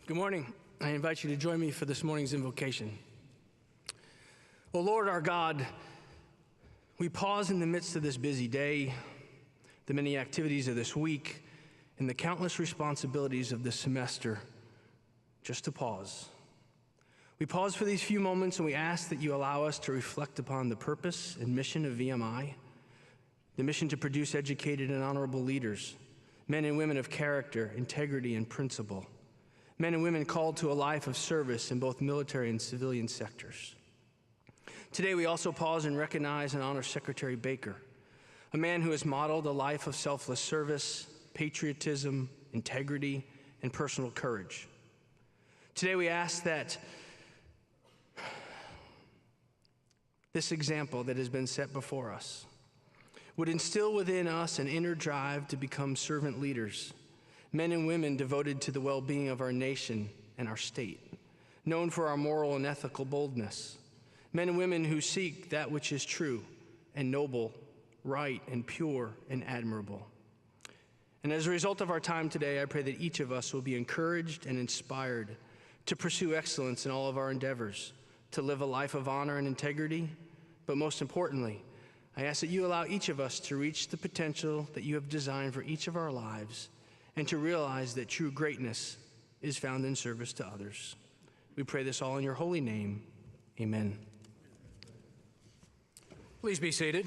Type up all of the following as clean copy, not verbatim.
Good morning. I invite you to join me for this morning's invocation. O Lord our God, we pause in the midst of this busy day, the many activities of this week, and the countless responsibilities of this semester, just to pause. We pause for these few moments and we ask that you allow us to reflect upon the purpose and mission of VMI, the mission to produce educated and honorable leaders, men and women of character, integrity, and principle, men and women called to a life of service in both military and civilian sectors. Today we also pause and recognize and honor Secretary Baker, a man who has modeled a life of selfless service, patriotism, integrity, and personal courage. Today we ask that this example that has been set before us would instill within us an inner drive to become servant leaders, men and women devoted to the well-being of our nation and our state, known for our moral and ethical boldness, men and women who seek that which is true and noble, right and pure and admirable. And as a result of our time today, I pray that each of us will be encouraged and inspired to pursue excellence in all of our endeavors, to live a life of honor and integrity, but most importantly, I ask that you allow each of us to reach the potential that you have designed for each of our lives and to realize that true greatness is found in service to others. We pray this all in your holy name. Amen. Please be seated.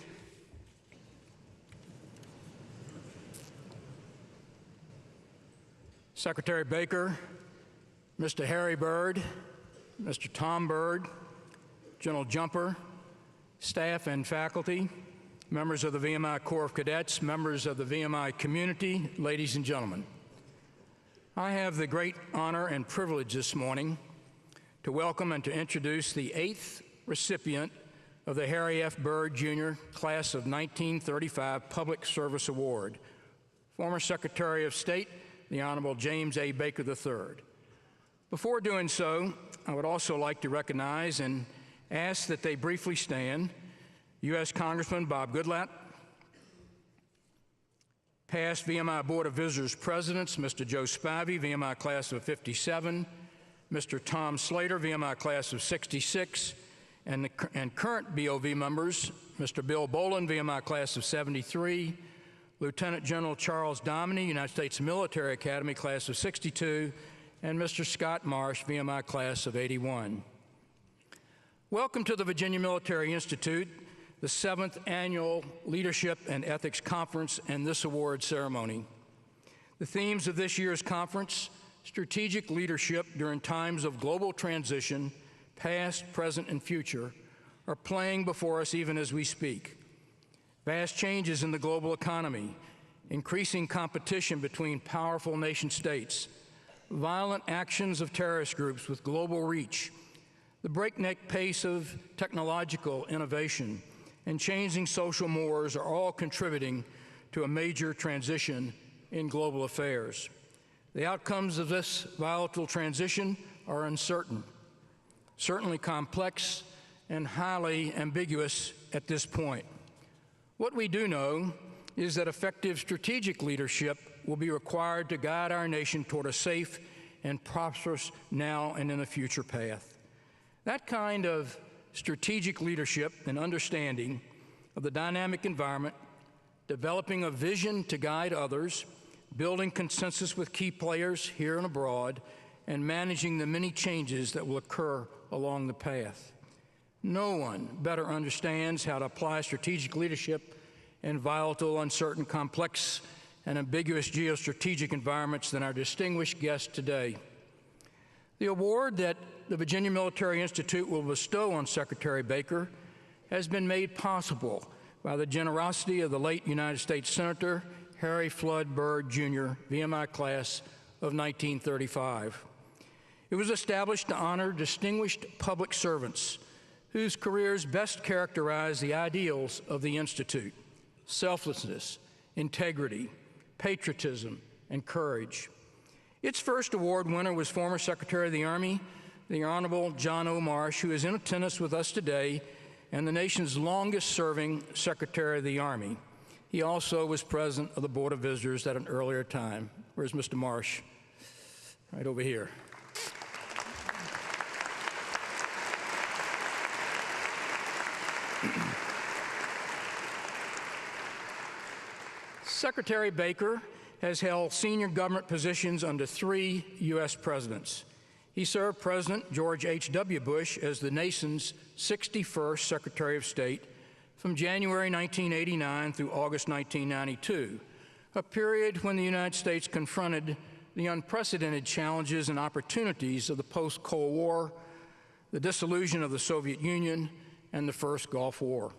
Secretary Baker, Mr. Harry Byrd, Mr. Tom Byrd, General Jumper, staff and faculty, members of the VMI Corps of Cadets, members of the VMI community, ladies and gentlemen. I have the great honor and privilege this morning to welcome and to introduce the 8th recipient of the Harry F. Byrd Jr. Class of 1935 Public Service Award, former Secretary of State, the Honorable James A. Baker III. Before doing so, I would also like to recognize and ask that they briefly stand U.S. Congressman Bob Goodlatte, past VMI Board of Visitors Presidents, Mr. Joe Spivey, VMI Class of 57, Mr. Tom Slater, VMI Class of 66, and current BOV members, Mr. Bill Boland, VMI Class of 73, Lieutenant General Charles Dominy, United States Military Academy Class of 62, and Mr. Scott Marsh, VMI Class of 81. Welcome to the Virginia Military Institute, the 7th Annual Leadership and Ethics Conference and this award ceremony. The themes of this year's conference, strategic leadership during times of global transition, past, present, and future, are playing before us even as we speak. Vast changes in the global economy, increasing competition between powerful nation states, violent actions of terrorist groups with global reach, the breakneck pace of technological innovation, and changing social mores are all contributing to a major transition in global affairs. The outcomes of this volatile transition are uncertain, certainly complex, and highly ambiguous at this point. What we do know is that effective strategic leadership will be required to guide our nation toward a safe and prosperous now and in the future path. That kind of strategic leadership and understanding of the dynamic environment, developing a vision to guide others, building consensus with key players here and abroad, and managing the many changes that will occur along the path. No one better understands how to apply strategic leadership in volatile, uncertain, complex, and ambiguous geostrategic environments than our distinguished guest today. The award that the Virginia Military Institute will bestow on Secretary Baker has been made possible by the generosity of the late United States Senator Harry Flood Byrd Jr., VMI Class of 1935. It was established to honor distinguished public servants whose careers best characterize the ideals of the Institute: selflessness, integrity, patriotism, and courage. Its first award winner was former Secretary of the Army, the Honorable John O. Marsh, who is in attendance with us today and the nation's longest-serving Secretary of the Army. He also was president of the Board of Visitors at an earlier time. Where's Mr. Marsh? Right over here. Secretary Baker has held senior government positions under 3 U.S. presidents. He served President George H.W. Bush as the nation's 61st Secretary of State from January 1989 through August 1992, a period when the United States confronted the unprecedented challenges and opportunities of the post-Cold War, the dissolution of the Soviet Union, and the First Gulf War.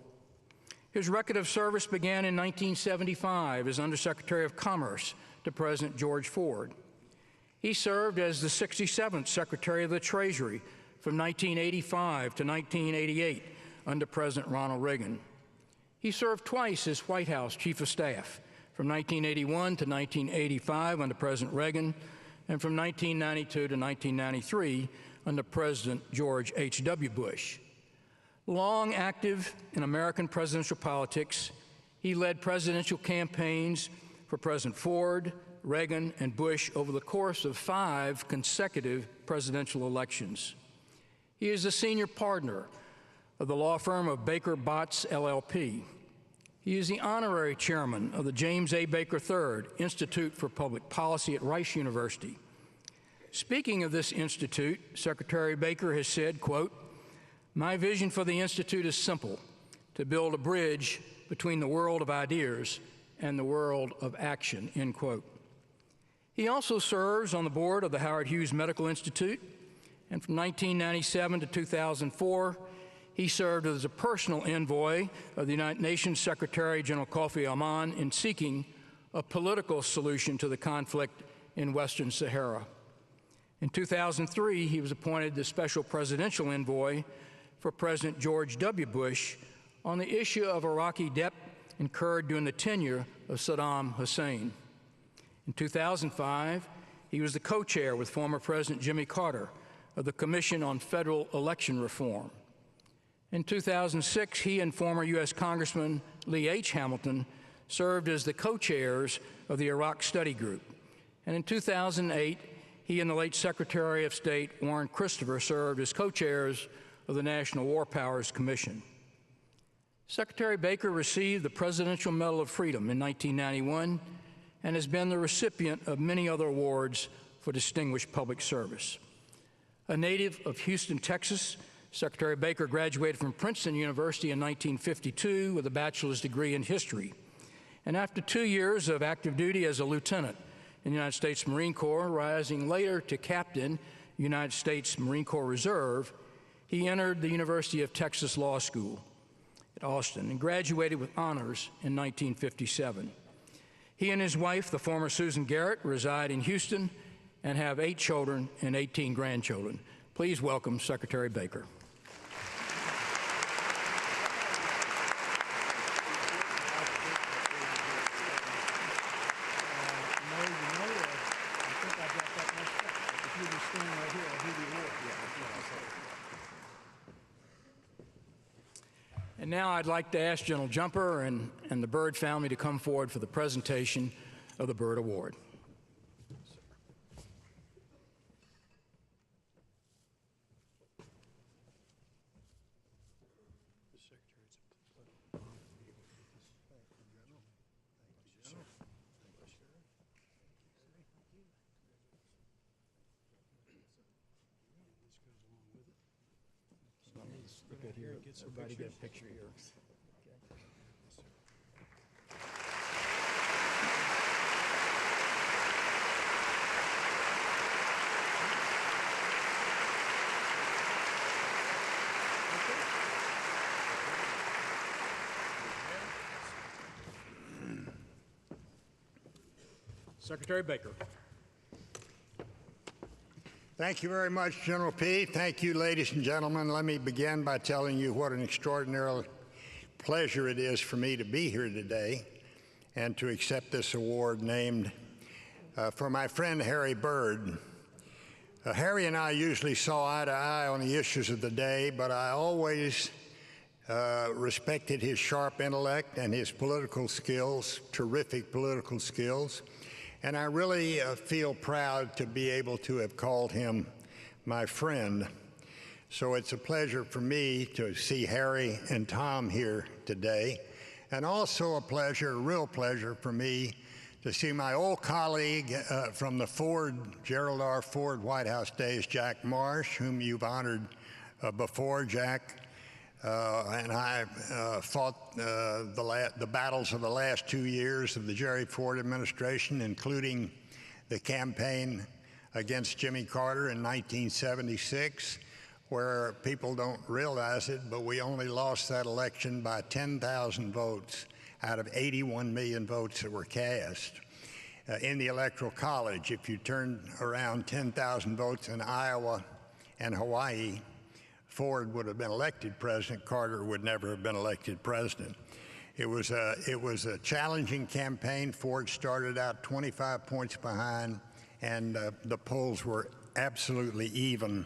His record of service began in 1975 as Undersecretary of Commerce to President George Ford. He served as the 67th Secretary of the Treasury from 1985 to 1988 under President Ronald Reagan. He served twice as White House Chief of Staff from 1981 to 1985 under President Reagan, and from 1992 to 1993 under President George H.W. Bush. Long active in American presidential politics, he led presidential campaigns for President Ford, Reagan, and Bush over the course of 5 consecutive presidential elections. He is a senior partner of the law firm of Baker Botts, LLP. He is the honorary chairman of the James A. Baker III Institute for Public Policy at Rice University. Speaking of this institute, Secretary Baker has said, quote, "My vision for the institute is simple, to build a bridge between the world of ideas and the world of action," end quote. He also serves on the board of the Howard Hughes Medical Institute, and from 1997 to 2004, he served as a personal envoy of the United Nations Secretary General Kofi Annan in seeking a political solution to the conflict in Western Sahara. In 2003, he was appointed the Special Presidential Envoy for President George W. Bush on the issue of Iraqi debt incurred during the tenure of Saddam Hussein. In 2005, he was the co-chair with former President Jimmy Carter of the Commission on Federal Election Reform. In 2006, he and former U.S. Congressman Lee H. Hamilton served as the co-chairs of the Iraq Study Group. And in 2008, he and the late Secretary of State Warren Christopher served as co-chairs of the National War Powers Commission. Secretary Baker received the Presidential Medal of Freedom in 1991 and has been the recipient of many other awards for distinguished public service. A native of Houston, Texas, Secretary Baker graduated from Princeton University in 1952 with a bachelor's degree in history. And after 2 years of active duty as a lieutenant in the United States Marine Corps, rising later to captain, United States Marine Corps Reserve, he entered the University of Texas Law School at Austin and graduated with honors in 1957. He and his wife, the former Susan Garrett, reside in Houston and have 8 children and 18 grandchildren. Please welcome Secretary Baker. And now I'd like to ask General Jumper and the Byrd family to come forward for the presentation of the Byrd Award. Look at here. Everybody get a picture here. Secretary Baker. Thank you very much, General P. Thank you, ladies and gentlemen. Let me begin by telling you what an extraordinary pleasure it is for me to be here today and to accept this award named for my friend Harry Byrd. Harry and I usually saw eye to eye on the issues of the day, but I always respected his sharp intellect and his political skills, terrific political skills. And I really feel proud to be able to have called him my friend. So it's a pleasure for me to see Harry and Tom here today. and also a pleasure, a real pleasure for me to see my old colleague from the Gerald R. Ford White House days, Jack Marsh, whom you've honored before. Jack and I fought the battles of the last 2 years of the Jerry Ford administration, including the campaign against Jimmy Carter in 1976, where people don't realize it, but we only lost that election by 10,000 votes out of 81 million votes that were cast. In the Electoral College, if you turned around 10,000 votes in Iowa and Hawaii, Ford would have been elected president. Carter would never have been elected president. It was a challenging campaign. Ford started out 25 points behind, and the polls were absolutely even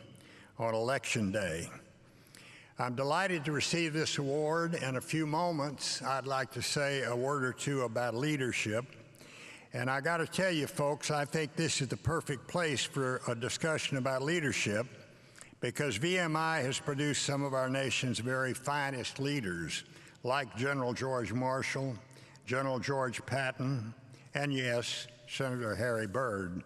on Election Day. I'm delighted to receive this award. In a few moments, I'd like to say a word or two about leadership. And I got to tell you, folks, I think this is the perfect place for a discussion about leadership, because VMI has produced some of our nation's very finest leaders, like General George Marshall, General George Patton, and yes, Senator Harry Byrd.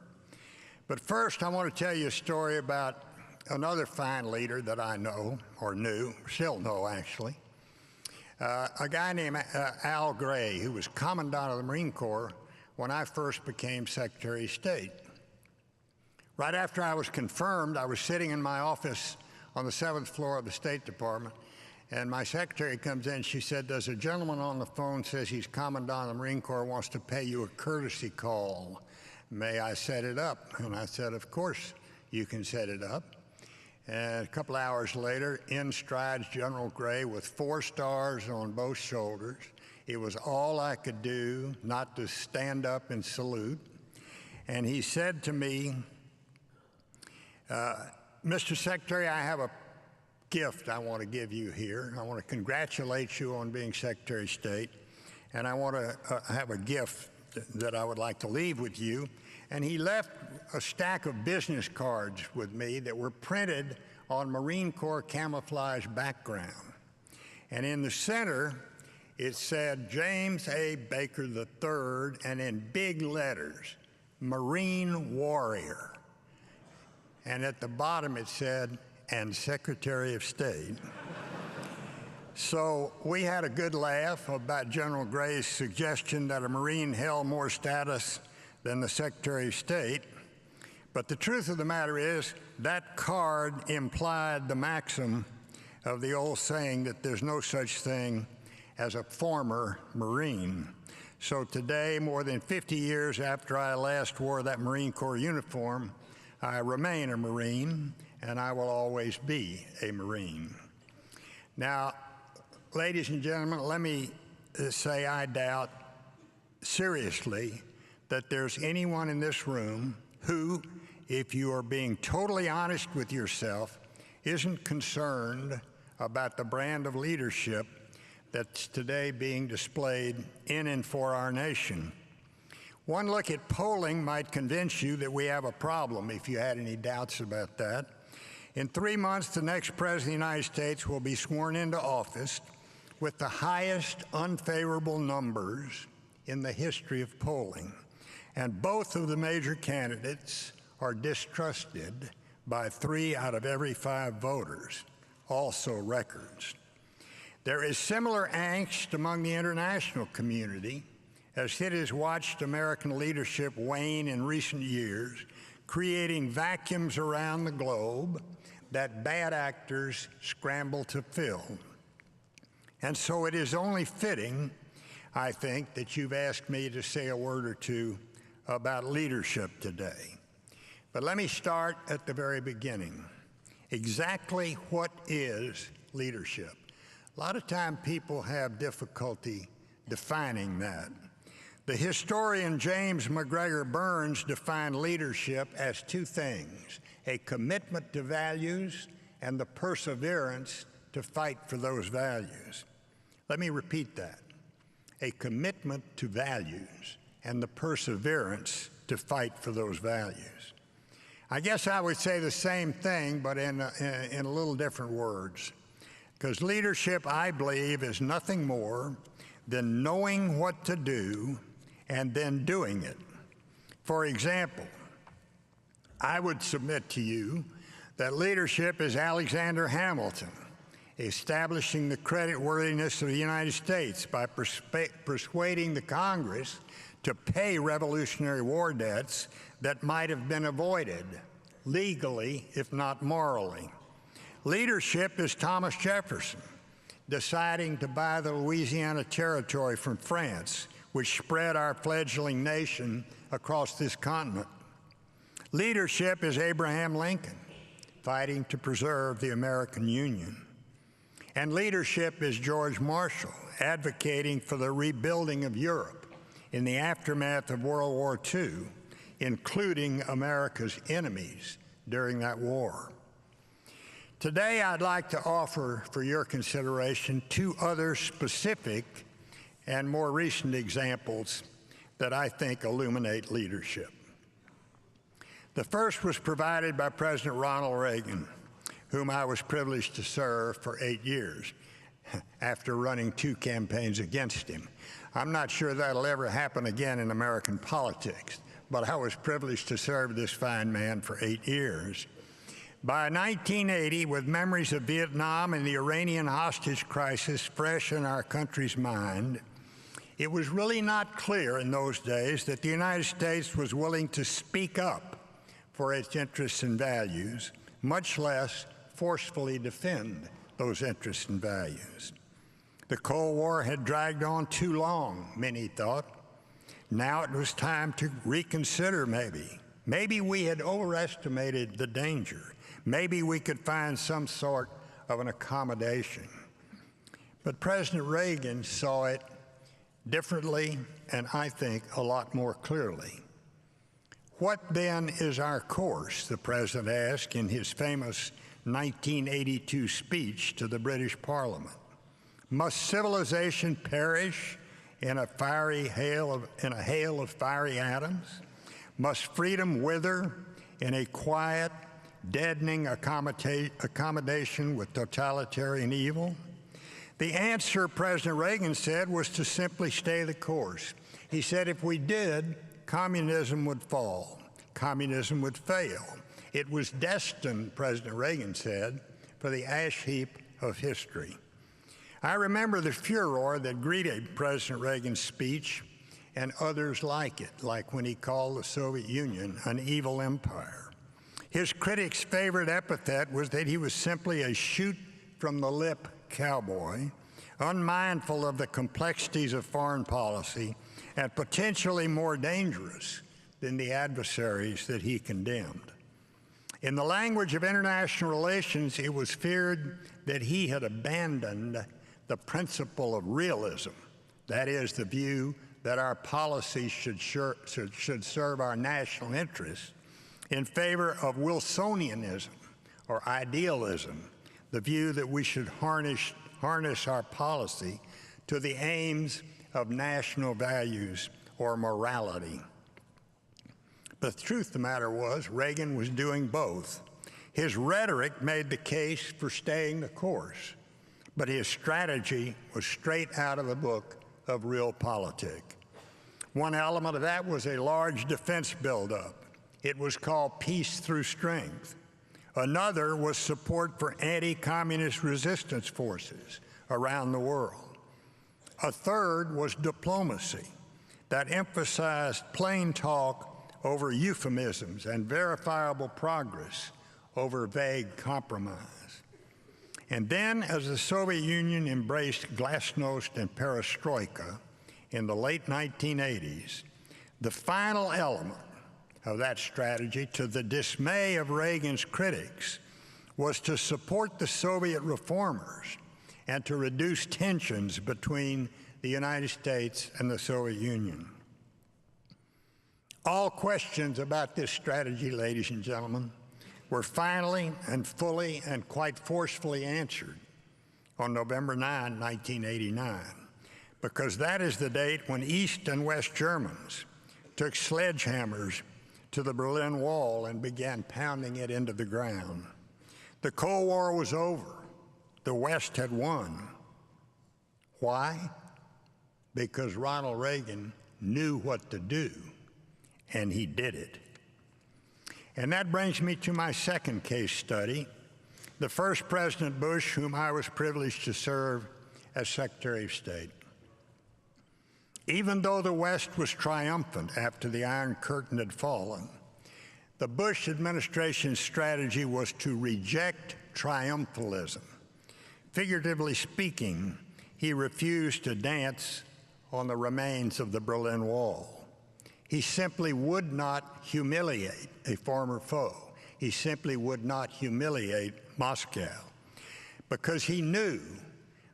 But first, I want to tell you a story about another fine leader that I know, or knew, still know actually, a guy named Al Gray, who was Commandant of the Marine Corps when I first became Secretary of State. Right after I was confirmed, I was sitting in my office on the 7th floor of the State Department, and my secretary comes in. She said, "There's a gentleman on the phone, says he's Commandant of the Marine Corps, wants to pay you a courtesy call. May I set it up?" And I said, "Of course you can set it up." And a couple hours later, in strides General Gray with 4 stars on both shoulders. It was all I could do not to stand up and salute. And he said to me, "Mr. Secretary, I have a gift I want to give you here. I want to congratulate you on being Secretary of State, and I want to have a gift that I would like to leave with you." And he left a stack of business cards with me that were printed on Marine Corps camouflage background. And in the center, it said James A. Baker III, and in big letters, Marine Warrior. And at the bottom it said, "and Secretary of State." So we had a good laugh about General Gray's suggestion that a Marine held more status than the Secretary of State. But the truth of the matter is that card implied the maxim of the old saying that there's no such thing as a former Marine. So today, more than 50 years after I last wore that Marine Corps uniform, I remain a Marine, and I will always be a Marine. Now, ladies and gentlemen, let me say I doubt seriously that there's anyone in this room who, if you are being totally honest with yourself, isn't concerned about the brand of leadership that's today being displayed in and for our nation. One look at polling might convince you that we have a problem, if you had any doubts about that. In 3 months, the next President of the United States will be sworn into office with the highest unfavorable numbers in the history of polling. And both of the major candidates are distrusted by 3 out of every 5 voters, also records. There is similar angst among the international community as it has watched American leadership wane in recent years, creating vacuums around the globe that bad actors scramble to fill. And so it is only fitting, I think, that you've asked me to say a word or two about leadership today. But let me start at the very beginning. Exactly what is leadership? A lot of time people have difficulty defining that. The historian James McGregor Burns defined leadership as 2 things: a commitment to values and the perseverance to fight for those values. Let me repeat that. A commitment to values and the perseverance to fight for those values. I guess I would say the same thing, but in a little different words. Because leadership, I believe, is nothing more than knowing what to do and then doing it. For example, I would submit to you that leadership is Alexander Hamilton, establishing the creditworthiness of the United States by persuading the Congress to pay Revolutionary War debts that might have been avoided, legally, if not morally. Leadership is Thomas Jefferson, deciding to buy the Louisiana Territory from France, which spread our fledgling nation across this continent. Leadership is Abraham Lincoln, fighting to preserve the American Union. And leadership is George Marshall, advocating for the rebuilding of Europe in the aftermath of World War II, including America's enemies during that war. Today, I'd like to offer for your consideration two other specific and more recent examples that I think illuminate leadership. The first was provided by President Ronald Reagan, whom I was privileged to serve for 8 years after running 2 campaigns against him. I'm not sure that'll ever happen again in American politics, but I was privileged to serve this fine man for 8 years. By 1980, with memories of Vietnam and the Iranian hostage crisis fresh in our country's mind, it was really not clear in those days that the United States was willing to speak up for its interests and values, much less forcefully defend those interests and values. The Cold War had dragged on too long, many thought. Now it was time to reconsider maybe. Maybe we had overestimated the danger. Maybe we could find some sort of an accommodation. But President Reagan saw it differently and I think a lot more clearly. What then is our course? The President asked in his famous 1982 speech to the British Parliament. Must civilization perish in a hail of fiery atoms? Must freedom wither in a quiet, deadening accommodation with totalitarian evil? The answer, President Reagan said, was to simply stay the course. He said if we did, communism would fall. Communism would fail. It was destined, President Reagan said, for the ash heap of history. I remember the furor that greeted President Reagan's speech and others like it, like when he called the Soviet Union an evil empire. His critics' favorite epithet was that he was simply a shoot-from-the-lip cowboy, unmindful of the complexities of foreign policy and potentially more dangerous than the adversaries that he condemned. In the language of international relations, it was feared that he had abandoned the principle of realism, that is, the view that our policies should serve our national interests, in favor of Wilsonianism, or idealism, the view that we should harness our policy to the aims of national values or morality. The truth of the matter was, Reagan was doing both. His rhetoric made the case for staying the course, but his strategy was straight out of the book of Realpolitik. One element of that was a large defense buildup. It was called peace through strength. Another was support for anti-communist resistance forces around the world. A third was diplomacy that emphasized plain talk over euphemisms and verifiable progress over vague compromise. And then, as the Soviet Union embraced glasnost and perestroika in the late 1980s, the final element of that strategy, to the dismay of Reagan's critics, was to support the Soviet reformers and to reduce tensions between the United States and the Soviet Union. All questions about this strategy, ladies and gentlemen, were finally and fully and quite forcefully answered on November 9, 1989, because that is the date when East and West Germans took sledgehammers to the Berlin Wall and began pounding it into the ground. The Cold War was over. The West had won. Why? because Ronald Reagan knew what to do, and he did it. And that brings me to my second case study, the first President Bush, whom I was privileged to serve as Secretary of State. Even though the West was triumphant after the Iron Curtain had fallen, the Bush administration's strategy was to reject triumphalism. Figuratively speaking, he refused to dance on the remains of the Berlin Wall. He simply would not humiliate a former foe. He simply would not humiliate Moscow, because he knew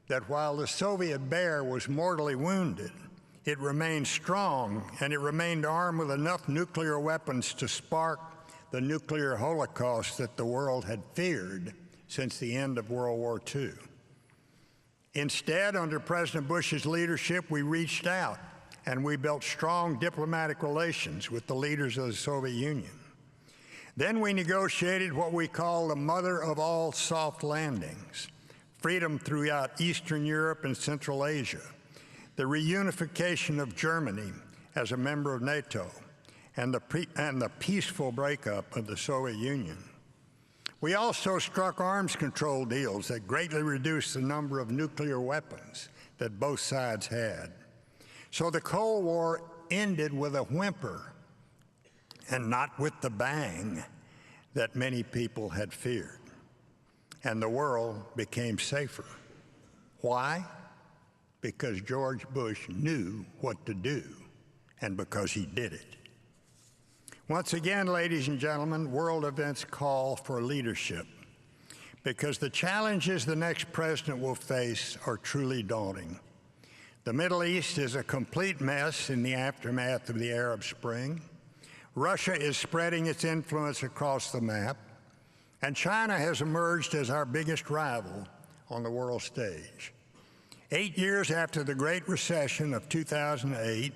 that while the Soviet bear was mortally wounded, it remained strong, and it remained armed with enough nuclear weapons to spark the nuclear holocaust that the world had feared since the end of World War II. Instead, under President Bush's leadership, we reached out and we built strong diplomatic relations with the leaders of the Soviet Union. Then we negotiated what we call the mother of all soft landings, freedom throughout Eastern Europe and Central Asia, the reunification of Germany as a member of NATO, and the peaceful breakup of the Soviet Union. We also struck arms control deals that greatly reduced the number of nuclear weapons that both sides had. So the Cold War ended with a whimper and not with the bang that many people had feared. And the world became safer. Why? Because George Bush knew what to do, and because he did it. Once again, ladies and gentlemen, world events call for leadership, because the challenges the next president will face are truly daunting. The Middle East is a complete mess in the aftermath of the Arab Spring. Russia is spreading its influence across the map, and China has emerged as our biggest rival on the world stage. 8 years after the Great Recession of 2008,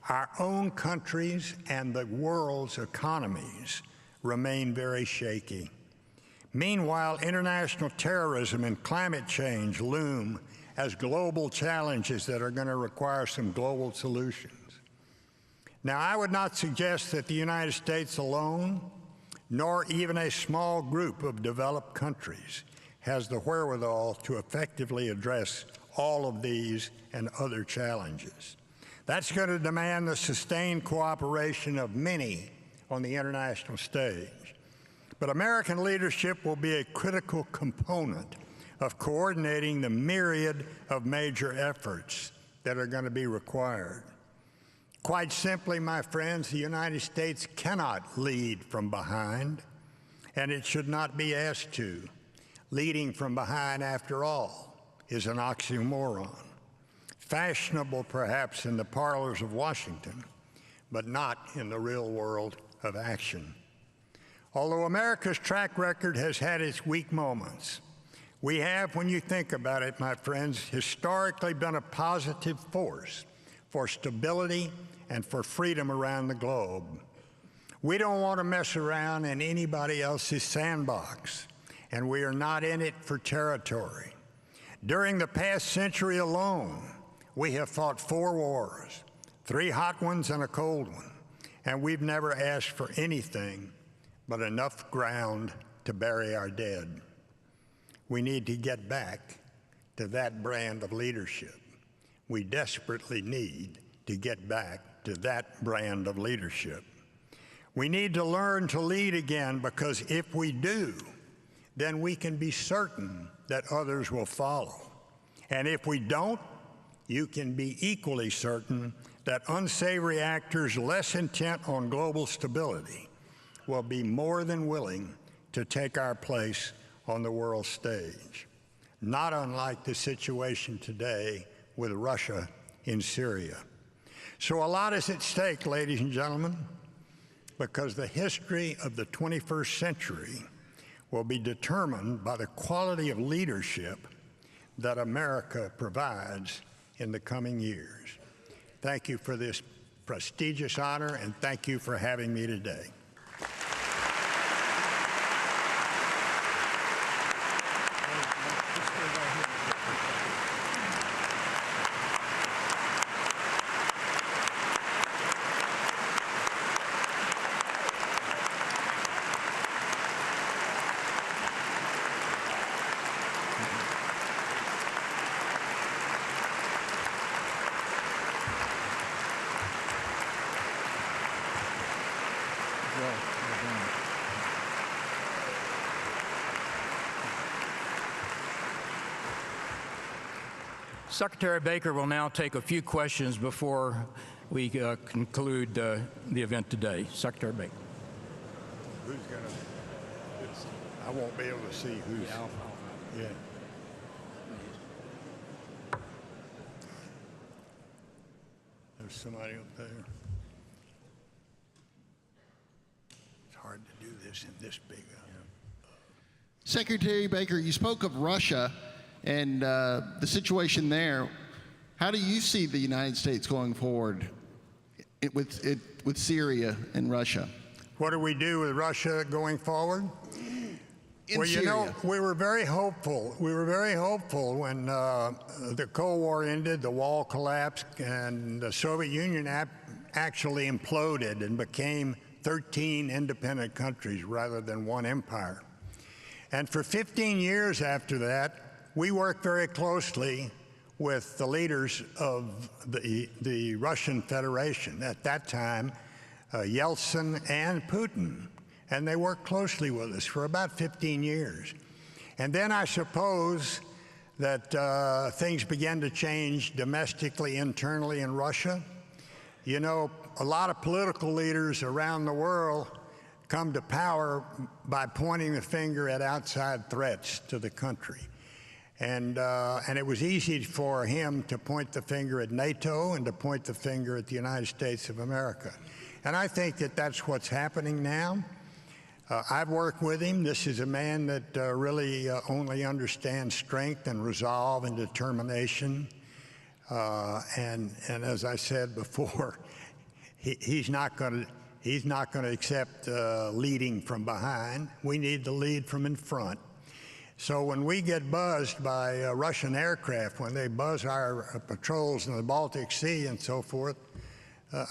our own countries and the world's economies remain very shaky. Meanwhile, international terrorism and climate change loom as global challenges that are going to require some global solutions. Now, I would not suggest that the United States alone, nor even a small group of developed countries, has the wherewithal to effectively address all of these and other challenges. That's going to demand the sustained cooperation of many on the international stage. But American leadership will be a critical component of coordinating the myriad of major efforts that are going to be required. Quite simply, my friends, the United States cannot lead from behind, and it should not be asked to. Leading from behind, after all, is an oxymoron. Fashionable, perhaps, in the parlors of Washington, but not in the real world of action. Although America's track record has had its weak moments, we have, when you think about it, my friends, historically been a positive force for stability and for freedom around the globe. We don't want to mess around in anybody else's sandbox, and we are not in it for territory. During the past century alone, we have fought 4 wars, 3 hot ones and a cold one, and we've never asked for anything but enough ground to bury our dead. We need to get back to that brand of leadership. We desperately need to get back to that brand of leadership. We need to learn to lead again, because if we do, then we can be certain that others will follow. And if we don't, you can be equally certain that unsavory actors less intent on global stability will be more than willing to take our place on the world stage, not unlike the situation today with Russia in Syria. So a lot is at stake, ladies and gentlemen, because the history of the 21st century will be determined by the quality of leadership that America provides in the coming years. Thank you for this prestigious honor, and thank you for having me today. Secretary Baker will now take a few questions before we conclude the event today. Secretary Baker. Who's gonna? I won't be able to see who's. Yeah. There's somebody up there. It's hard to do this in this big. Secretary Baker, you spoke of Russia and the situation there. How do you see the United States going forward with Syria and Russia? What do we do with Russia going forward? In well, Syria. you know, we were very hopeful. We were very hopeful when the Cold War ended, the wall collapsed, and the Soviet Union actually imploded and became 13 independent countries rather than one empire. And for 15 years after that, we worked very closely with the leaders of the Russian Federation. At that time, Yeltsin and Putin. And they worked closely with us for about 15 years. And then I suppose that things began to change domestically, internally in Russia. You know, a lot of political leaders around the world come to power by pointing the finger at outside threats to the country. And it was easy for him to point the finger at NATO and to point the finger at the United States of America. And I think that that's what's happening now. I've worked with him. This is a man that really only understands strength and resolve and determination. And as I said before, he's not going to accept leading from behind. We need to lead from in front. So when we get buzzed by Russian aircraft, when they buzz our patrols in the Baltic Sea and so forth,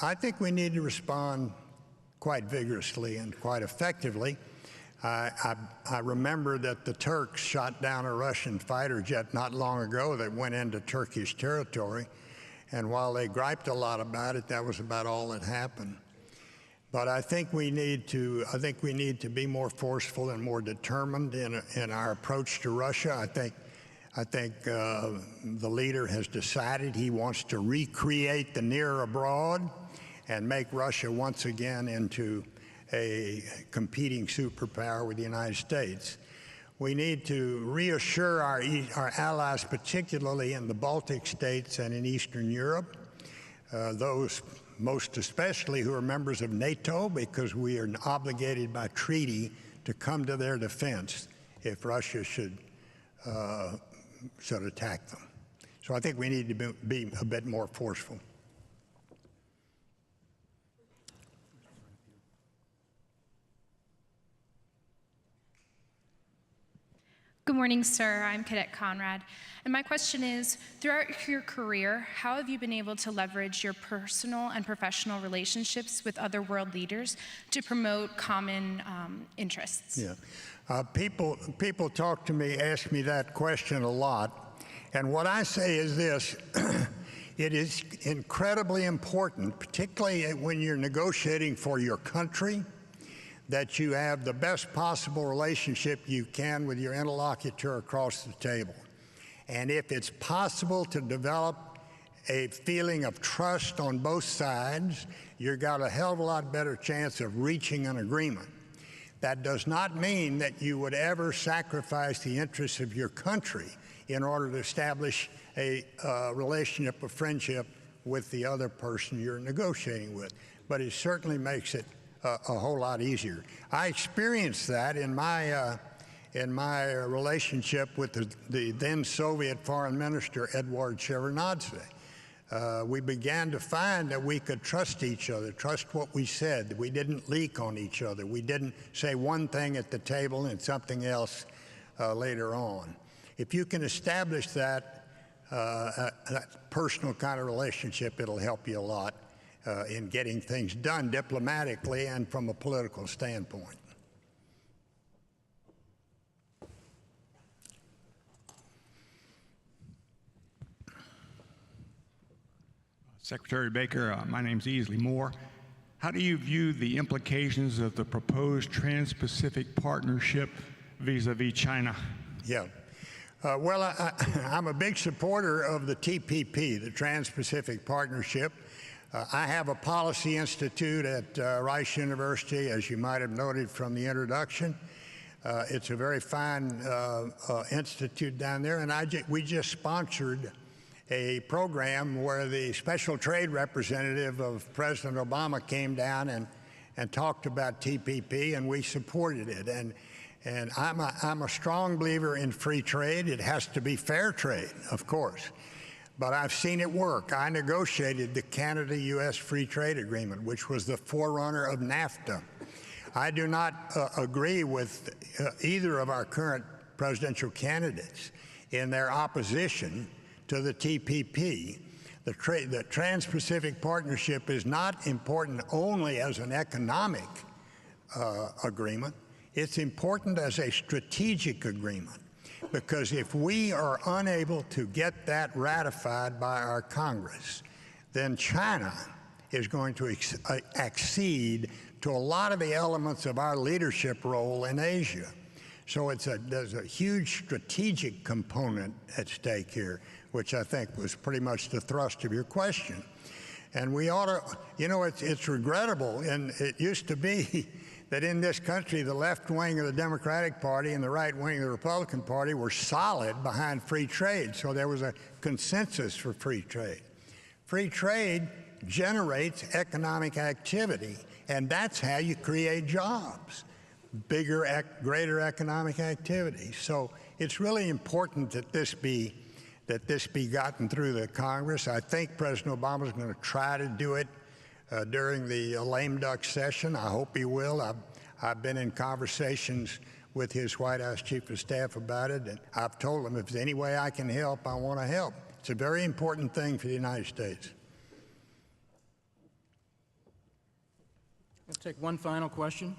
I think we need to respond quite vigorously and quite effectively. I remember that the Turks shot down a Russian fighter jet not long ago that went into Turkish territory. And while they griped a lot about it, that was about all that happened. But I think we need to be more forceful and more determined in our approach to Russia. I think the leader has decided he wants to recreate the near abroad and make Russia once again into a competing superpower with the United States. We need to reassure our allies, particularly in the Baltic states and in Eastern Europe, those most especially who are members of NATO, because we are obligated by treaty to come to their defense if Russia should attack them. So I think we need to be a bit more forceful. Good morning, sir. I'm Cadet Conrad. And my question is, throughout your career, how have you been able to leverage your personal and professional relationships with other world leaders to promote common interests? Yeah. People talk to me, ask me that question a lot. And what I say is this, it is incredibly important, particularly when you're negotiating for your country, that you have the best possible relationship you can with your interlocutor across the table. And if it's possible to develop a feeling of trust on both sides, you've got a hell of a lot better chance of reaching an agreement. That does not mean that you would ever sacrifice the interests of your country in order to establish a relationship of friendship with the other person you're negotiating with. But it certainly makes it a whole lot easier. I experienced that in my relationship with the then Soviet Foreign Minister Eduard Shevardnadze. We began to find that we could trust each other, trust what we said, that we didn't leak on each other. We didn't say one thing at the table and something else later on. If you can establish that personal kind of relationship, it'll help you a lot in getting things done diplomatically and from a political standpoint. Secretary Baker, my name's Easley Moore. How do you view the implications of the proposed Trans-Pacific Partnership vis-a-vis China? Yeah. I'm a big supporter of the TPP, the Trans-Pacific Partnership. I have a policy institute at Rice University, as you might have noted from the introduction. It's a very fine institute down there, and we just sponsored a program where the special trade representative of President Obama came down and talked about TPP, and we supported it. And I'm a strong believer in free trade. It has to be fair trade, of course. But I've seen it work. I negotiated the Canada-U.S. Free Trade Agreement, which was the forerunner of NAFTA. I do not agree with either of our current presidential candidates in their opposition to the TPP. The Trans-Pacific Partnership is not important only as an economic agreement. It's important as a strategic agreement, because if we are unable to get that ratified by our Congress, then China is going to accede to a lot of the elements of our leadership role in Asia. So there's a huge strategic component at stake here, which I think was pretty much the thrust of your question. And we ought to, it's regrettable, and it used to be that in this country, the left wing of the Democratic Party and the right wing of the Republican Party were solid behind free trade. So there was a consensus for free trade. Free trade generates economic activity, and that's how you create jobs, greater economic activity. So it's really important that this be gotten through the Congress. I think President Obama is going to try to do it during the lame duck session. I hope he will. I've been in conversations with his White House Chief of Staff about it, and I've told him if there's any way I can help, I want to help. It's a very important thing for the United States. Let's take one final question.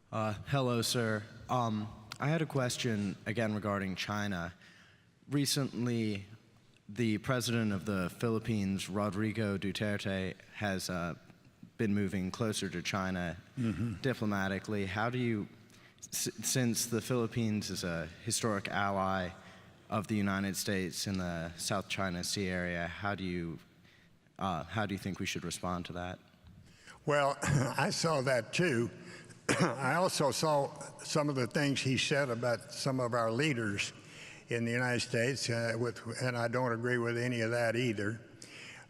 Hello, sir. I had a question, again, regarding China. Recently, the president of the Philippines, Rodrigo Duterte, has been moving closer to China diplomatically. How do you, since the Philippines is a historic ally of the United States in the South China Sea area, how do you think we should respond to that? Well, I saw that too. I also saw some of the things he said about some of our leaders in the United States, and I don't agree with any of that either.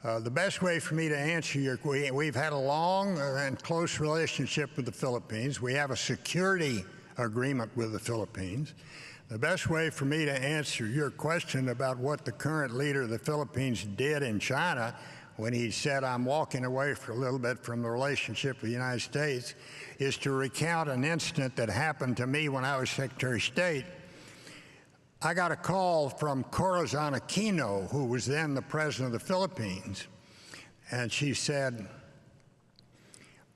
The best way for me to answer we've had a long and close relationship with the Philippines. We have a security agreement with the Philippines. The best way for me to answer your question about what the current leader of the Philippines did in China when he said, I'm walking away for a little bit from the relationship with the United States, is to recount an incident that happened to me when I was Secretary of State. I got a call from Corazon Aquino, who was then the president of the Philippines, and she said,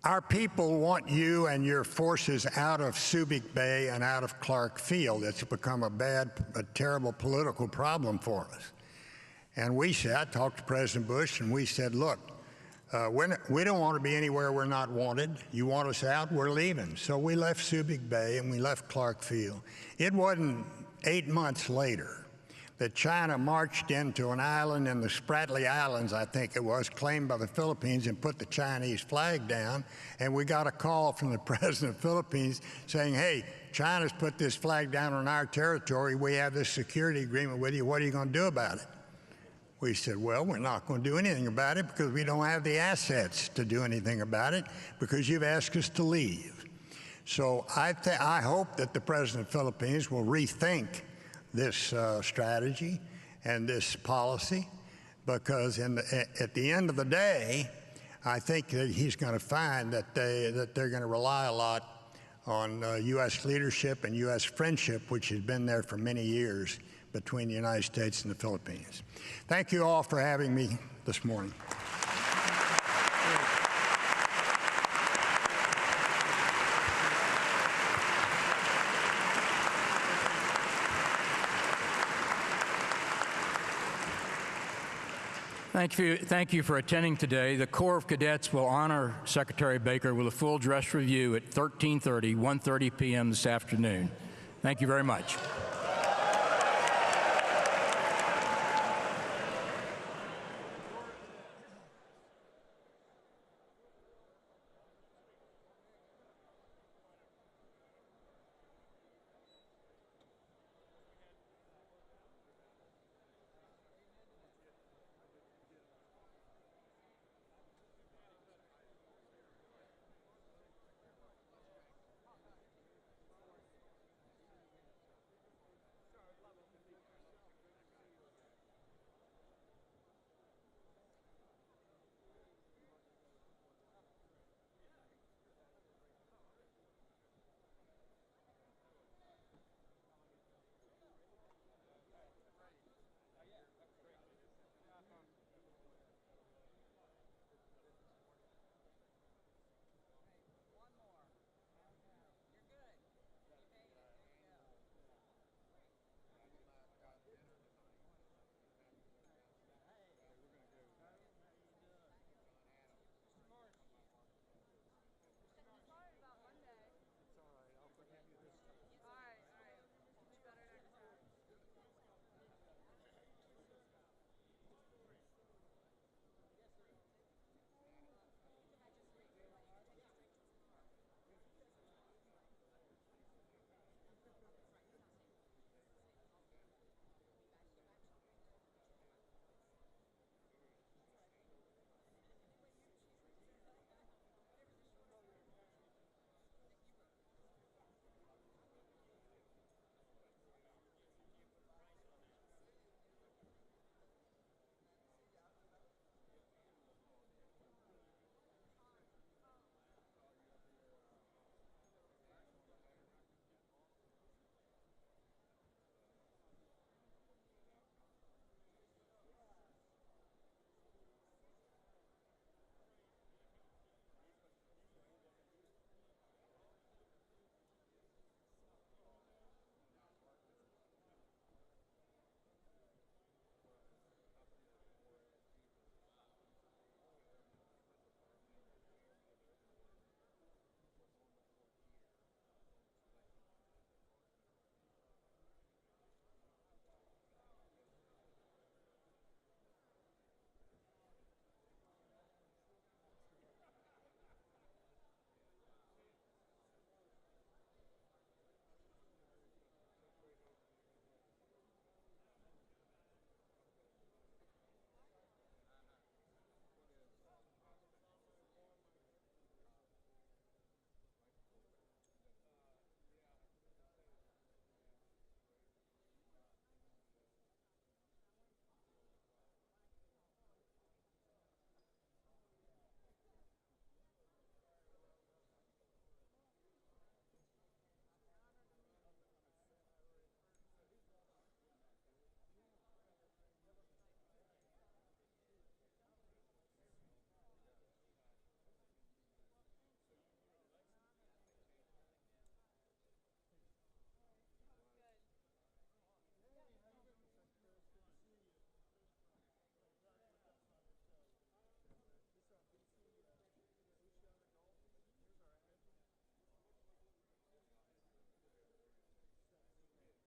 our people want you and your forces out of Subic Bay and out of Clark Field. It's become a terrible political problem for us. And I talked to President Bush, and we said, look, we don't want to be anywhere we're not wanted. You want us out, we're leaving. So we left Subic Bay and we left Clark Field. It wasn't 8 months later that China marched into an island in the Spratly Islands, I think it was, claimed by the Philippines, and put the Chinese flag down. And we got a call from the president of the Philippines saying, hey, China's put this flag down on our territory. We have this security agreement with you. What are you going to do about it? We said, well, we're not going to do anything about it because we don't have the assets to do anything about it because you've asked us to leave. So I hope that the president of the Philippines will rethink this strategy and this policy, because at the end of the day, I think that he's going to find that they're going to rely a lot on U.S. leadership and U.S. friendship, which has been there for many years between the United States and the Philippines. Thank you all for having me this morning. Thank you for attending today. The Corps of Cadets will honor Secretary Baker with a full dress review at 13:30, 1:30 p.m. this afternoon. Thank you very much.